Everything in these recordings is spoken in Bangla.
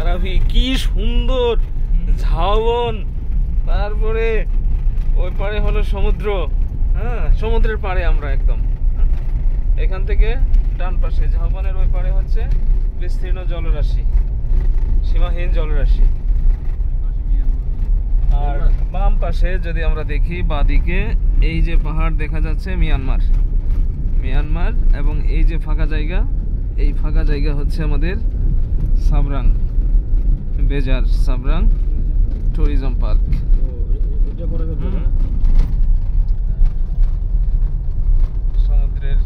বারাভি কি সুন্দর ঝাউবন, তারপরে ওই পারে হলো সমুদ্র। হ্যাঁ, সমুদ্রের পাড়ে আমরা একদম। এখান থেকে ডান পাশে ঝাউবনের ওই পারে হচ্ছে বিস্তীর্ণ জলরাশি, সীমাহীন জলরাশি। আর বাম পাশে যদি আমরা দেখি বাদিকে এই যে পাহাড় দেখা যাচ্ছে মিয়ানমার, মিয়ানমার। এবং এই যে ফাঁকা জায়গা, এই ফাঁকা জায়গা হচ্ছে আমাদের সাবরাং, বেজার সাবরাং ট্যুরিজম পার্ক। সমুদ্রের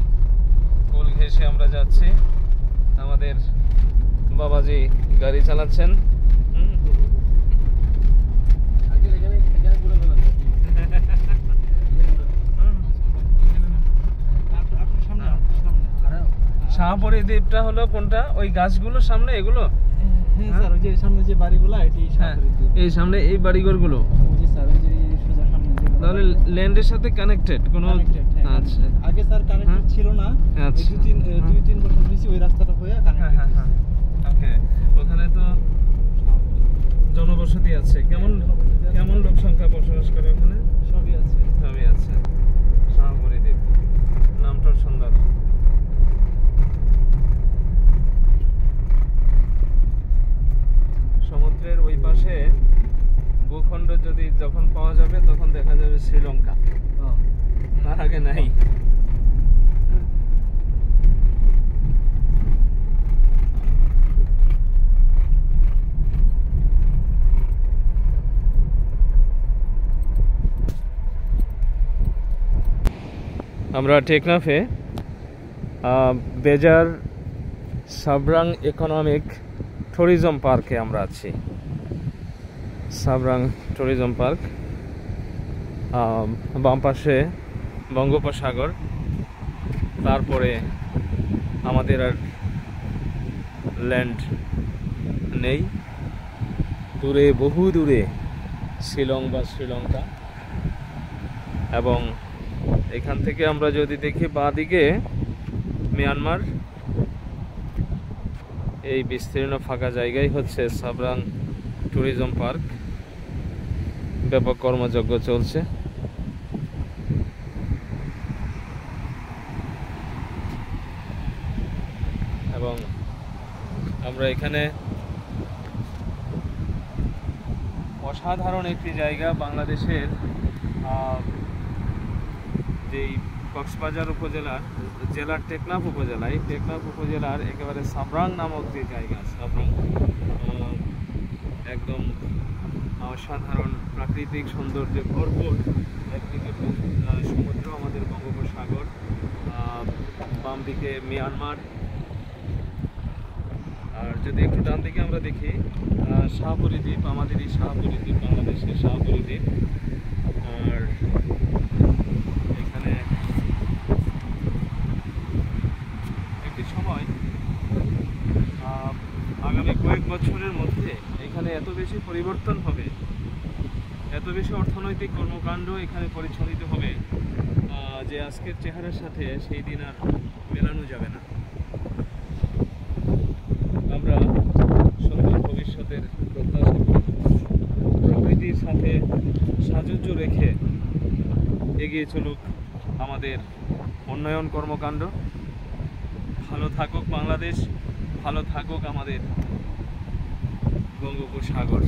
কোল ঘেঁষে আমরা যাচ্ছি। আমাদের বাবাজি গাড়ি চালাচ্ছেন। শাহপুরী দ্বীপটা হলো কোনটা? ওই গাছগুলোর সামনে এগুলো? হ্যাঁ স্যার, ওই যে সামনে যে বাড়িগুলো এটি শাহপুরী দ্বীপ। এই সামনে এই বাড়িঘরগুলো? জি স্যার, ওই যে সোজা সামনে যে। তাহলে ল্যান্ডের সাথে কানেক্টেড কোনো? আচ্ছা, আগে স্যার কানেক্টেড ছিল না। আচ্ছা, 2-3 বছর হয়েছে ওই রাস্তাটা হয়ে কানেক্টেড। হ্যাঁ। ওকে, ওখানে তো জনবসতি আছে। কেমন লোক সংখ্যা বসবাস করে ওখানে? সবই আছে। শাহপুরী দ্বীপ নামটা সুন্দর। সমুদ্রের ওই পাশে ভূখণ্ড যখন পাওয়া যাবে তখন দেখা যাবে শ্রীলঙ্কা, তার আগে নাই। আমরা টেকনাফে বেজার সাবরাং ইকোনমিক ট্যুরিজম পার্কে আমরা আছি। সাবরাং ট্যুরিজম পার্ক, বাম পাশে বঙ্গোপসাগর, তারপরে আমাদের আর ল্যান্ড নেই। দূরে, বহু দূরে শিলং বা শ্রীলঙ্কা। এবং এখান থেকে আমরা যদি দেখি বাঁদিকে মিয়ানমার। এই বিস্তীর্ণ ফাঁকা জায়গায় হচ্ছে সাবরাং ট্যুরিজম পার্ক। ব্যাপক কর্মযজ্ঞ চলছে। এবং আমরা এখানে অসাধারণ একটি জায়গা, বাংলাদেশের যেই কক্সবাজার জেলার টেকনাফ উপজেলার একেবারে সাবরাং নামক যে জায়গা, সাবরাং একদম অসাধারণ প্রাকৃতিক সৌন্দর্যে ভরপুর। একদিকে সমুদ্র, আমাদের বঙ্গোপসাগর, বাম দিকে মিয়ানমার। আর যদি একটু ডান দিকে আমরা দেখি শাহপুরী দ্বীপ, আমাদের এই শাহপুরী দ্বীপ, বাংলাদেশের শাহপুরী দ্বীপ। আর এখানে একটি সময় আগামী কয়েক বছরের মধ্যে এখানে এত বেশি পরিবর্তন হবে, এত বেশি অর্থনৈতিক কর্মকাণ্ড এখানে পরিচালিত হবে যে আজকের চেহারার সাথে সেই দিন আর মেলানো যাবে না। আমরা সুন্দর ভবিষ্যতের প্রত্যাশা করি। প্রকৃতির সাথে সাযুজ্য রেখে এগিয়ে চলুক আমাদের উন্নয়ন কর্মকাণ্ড। ভালো থাকুক বাংলাদেশ, ভালো থাকুক আমাদের বঙ্গোপসাগর।